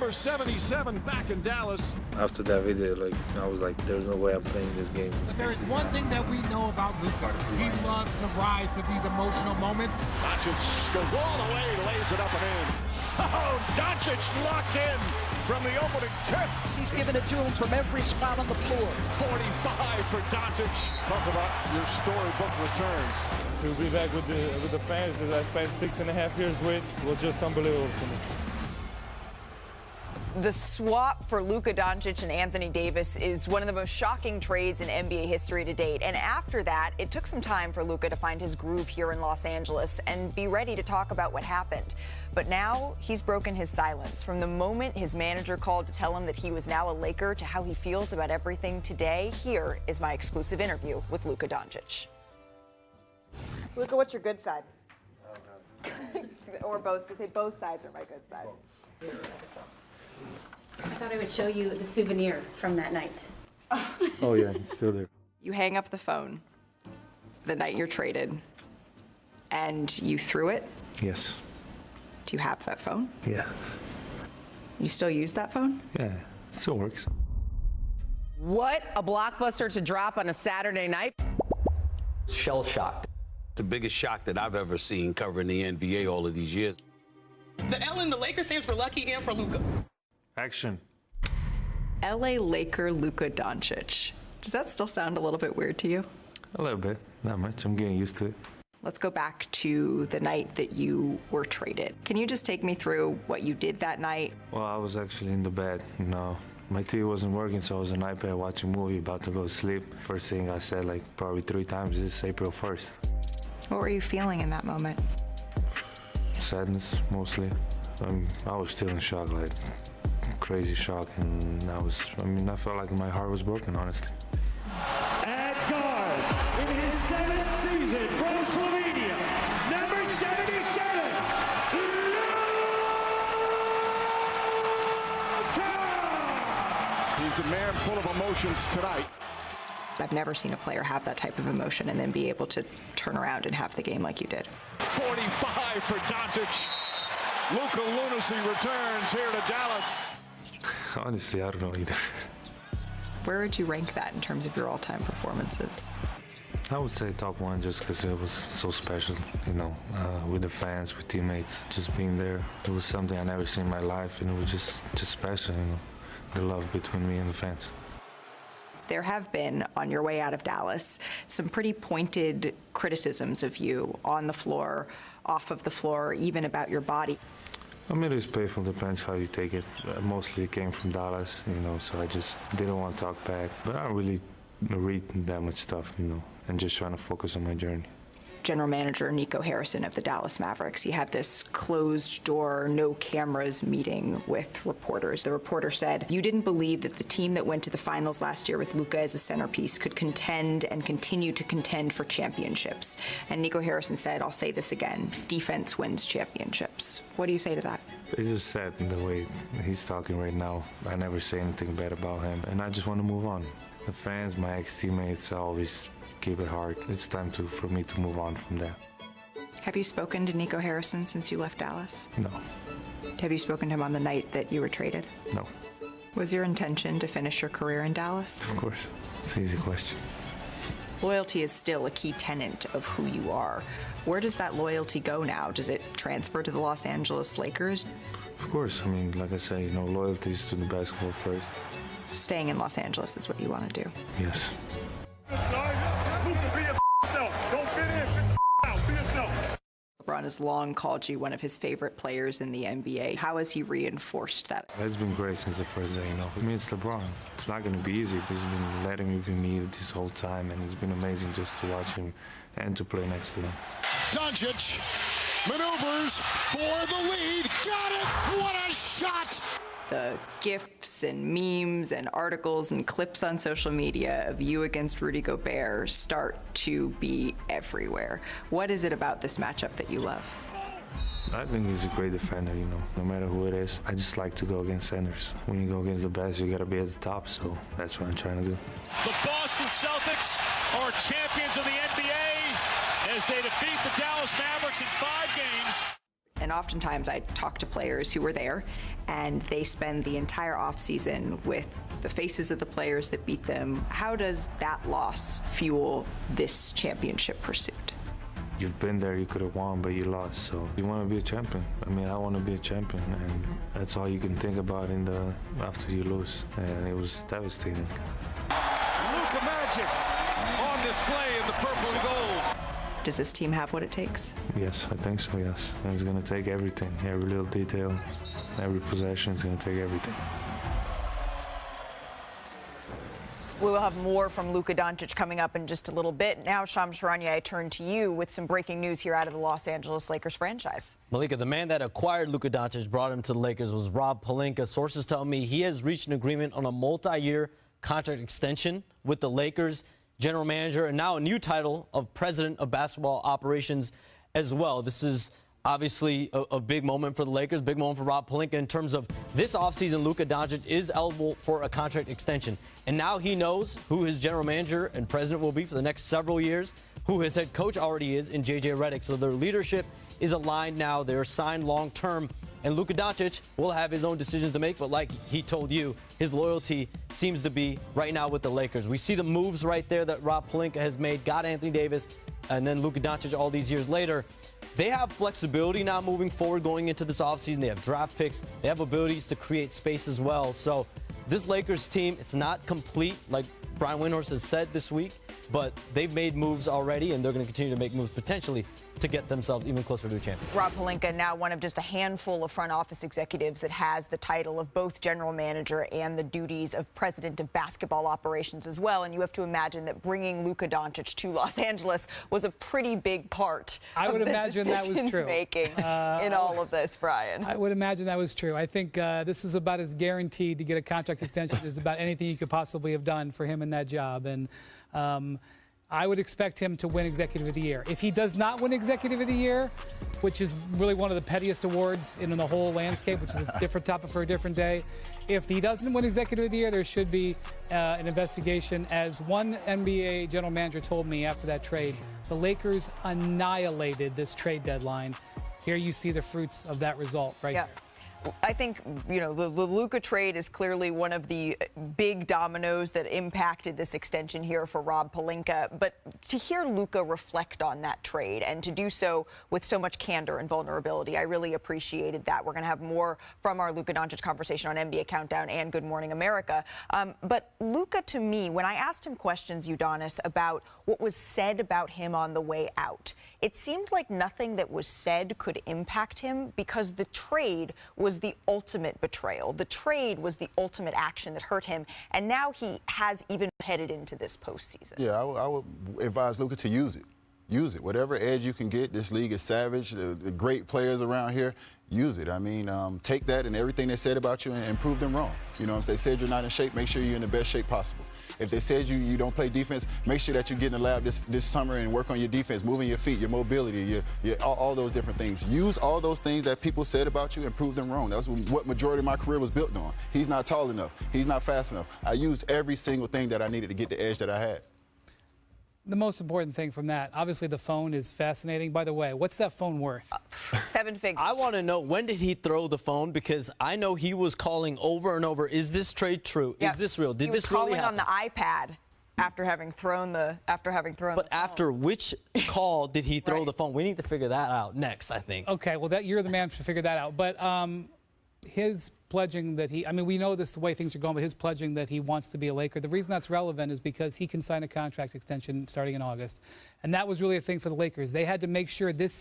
Number 77 back in Dallas. After that video, I was like, there's no way I'm playing this game. There is one thing that we know about Luka. He loves to rise to these emotional moments. Dončić goes all the way, lays it up and in. Oh, Dončić locked in from the opening tip. He's giving it to him from every spot on the floor. 45 for Dončić. Talk about your storybook returns. To be back with the fans that I spent 6.5 years with was just unbelievable for me. The swap for Luka Dončić and Anthony Davis is one of the most shocking trades in NBA history to date. And after that, it took some time for Luka to find his groove here in Los Angeles and be ready to talk about what happened. But now he's broken his silence. From the moment his manager called to tell him that he was now a Laker to how he feels about everything today, here is my exclusive interview with Luka Dončić. Luka, what's your good side? Or both, to say both sides are my good side. I thought I would show you the souvenir from that night. Oh yeah, it's still there. You hang up the phone the night you're traded, and you threw it? Yes. Do you have that phone? Yeah. You still use that phone? Yeah, it still works. What a blockbuster to drop on a Saturday night. Shell-shocked. The biggest shock that I've ever seen covering the NBA all of these years. The L in the Lakers stands for lucky and for Luka. Action. LA Laker Luka Dončić. Does that still sound a little bit weird to you? A little bit, not much. I'm getting used to it. Let's go back to the night that you were traded. Can you just take me through what you did that night? Well, I was actually in the bed, My TV wasn't working, so I was on iPad watching a movie, about to go to sleep. First thing I said, probably 3 times, is April 1st. What were you feeling in that moment? Sadness, mostly. I was still in shock, crazy shock, and I felt like my heart was broken, honestly. At guard, in his 7th season from Slovenia, number 77, Luka! He's a man full of emotions tonight. I've never seen a player have that type of emotion and then be able to turn around and have the game like you did. 45 for Dončić. Luka lunacy returns here to Dallas. Honestly, I don't know either. Where would you rank that in terms of your all-time performances? I would say top 1 just because it was so special, with the fans, with teammates, just being there. It was something I never seen in my life, and it was just special, the love between me and the fans. There have been, on your way out of Dallas, some pretty pointed criticisms of you on the floor, off of the floor, even about your body. It's painful, depends how you take it. Mostly it came from Dallas, so I just didn't want to talk back. But I don't really read that much stuff, and just trying to focus on my journey. General Manager Nico Harrison of the Dallas Mavericks, he had this closed-door, no-cameras meeting with reporters. The reporter said, "You didn't believe that the team that went to the finals last year with Luka as a centerpiece could contend and continue to contend for championships." And Nico Harrison said, "I'll say this again, defense wins championships." What do you say to that? It's just sad in the way he's talking right now. I never say anything bad about him, and I just want to move on. The fans, my ex-teammates, I always keep it hard. It's time for me to move on from that. Have you spoken to Nico Harrison since you left Dallas? No. Have you spoken to him on the night that you were traded? No. Was your intention to finish your career in Dallas? Of course. It's an easy question. Loyalty is still a key tenet of who you are. Where does that loyalty go now? Does it transfer to the Los Angeles Lakers? Of course. like I say, loyalty is to the basketball first. Staying in Los Angeles is what you want to do? Yes. LeBron has long called you one of his favorite players in the NBA. How has he reinforced that? It's been great since the first day, It's LeBron. It's not going to be easy. He's been letting me be me this whole time, and it's been amazing just to watch him and to play next to him. Dončić maneuvers for the lead. Got it! What a shot! The GIFs and memes and articles and clips on social media of you against Rudy Gobert start to be everywhere. What is it about this matchup that you love? I think he's a great defender, no matter who it is. I just like to go against centers. When you go against the best, you got to be at the top, so that's what I'm trying to do. The Boston Celtics are champions of the NBA as they defeat the Dallas Mavericks in 5 games. And oftentimes I talk to players who were there, and they spend the entire offseason with the faces of the players that beat them. How does that loss fuel this championship pursuit? You've been there, you could have won, but you lost. So you want to be a champion. I mean, I want to be a champion, and that's all you can think about after you lose. And it was devastating. Luka Magic on display in the purple and gold. Does this team have what it takes? Yes, I think so, yes. And it's going to take everything, every little detail, every possession. It's going to take everything. We will have more from Luka Dončić coming up in just a little bit. Now, Shams Charania, I turn to you with some breaking news here out of the Los Angeles Lakers franchise. Malika, the man that acquired Luka Dončić, brought him to the Lakers, was Rob Pelinka. Sources tell me he has reached an agreement on a multi-year contract extension with the Lakers general manager, and now a new title of president of basketball operations as well. This is obviously a big moment for the Lakers, big moment for Rob Pelinka in terms of this offseason. Luka Dončić is eligible for a contract extension, and now he knows who his general manager and president will be for the next several years, who his head coach already is in JJ Redick. So their leadership is aligned now. They're signed long term, and Luka Dončić will have his own decisions to make, but like he told you, his loyalty seems to be right now with the Lakers. We see the moves right there that Rob Pelinka has made, got Anthony Davis, and then Luka Dončić all these years later. They have flexibility now moving forward going into this offseason. They have draft picks. They have abilities to create space as well. So this Lakers team, it's not complete, like Brian Windhorst has said this week, but they've made moves already, and they're going to continue to make moves potentially to get themselves even closer to a champion. Rob Pelinka, now one of just a handful of front office executives that has the title of both general manager and the duties of president of basketball operations as well. And you have to imagine that bringing Luka Dončić to Los Angeles was a pretty big part I would of the imagine that was true. Making in all of this, Brian. I would imagine that was true. I think this is about as guaranteed to get a contract extension as about anything you could possibly have done for him in that job. And I would expect him to win Executive of the Year. If he does not win Executive of the Year, which is really one of the pettiest awards in the whole landscape, which is a different topic for a different day, if he doesn't win Executive of the Year, there should be an investigation. As one NBA general manager told me after that trade, the Lakers annihilated this trade deadline. Here you see the fruits of that result right here. I think, you know, the Luka trade is clearly one of the big dominoes that impacted this extension here for Rob Pelinka. But to hear Luka reflect on that trade and to do so with so much candor and vulnerability, I really appreciated that. We're going to have more from our Luka Dončić conversation on NBA Countdown and Good Morning America. But Luka, to me, when I asked him questions, Udonis, about what was said about him on the way out, it seemed like nothing that was said could impact him because the trade was the ultimate betrayal. The trade was the ultimate action that hurt him, and now he has even headed into this postseason. Yeah, I would advise Luka to use it. Use it. Whatever edge you can get. This league is savage. The great players around here, use it. I mean, take that and everything they said about you and prove them wrong. You know, if they said you're not in shape, make sure you're in the best shape possible. If they said you don't play defense, make sure that you get in the lab this summer and work on your defense, moving your feet, your mobility, all those different things. Use all those things that people said about you and prove them wrong. That's what majority of my career was built on. He's not tall enough. He's not fast enough. I used every single thing that I needed to get the edge that I had. The most important thing from that, obviously the phone is fascinating. By the way, what's that phone worth? 7 figures. I want to know, when did he throw the phone? Because I know he was calling over and over, is this trade true? Yeah. Is this real? Did this really happen? He was calling on the iPad after having thrown the But after which call did he throw the phone? We need to figure that out next, I think. Okay, well, you're the man to figure that out. But his pledging that I mean, we know this the way things are going, but his pledging that he wants to be a Laker, the reason that's relevant is because he can sign a contract extension starting in August. And that was really a thing for the Lakers. They had to make sure this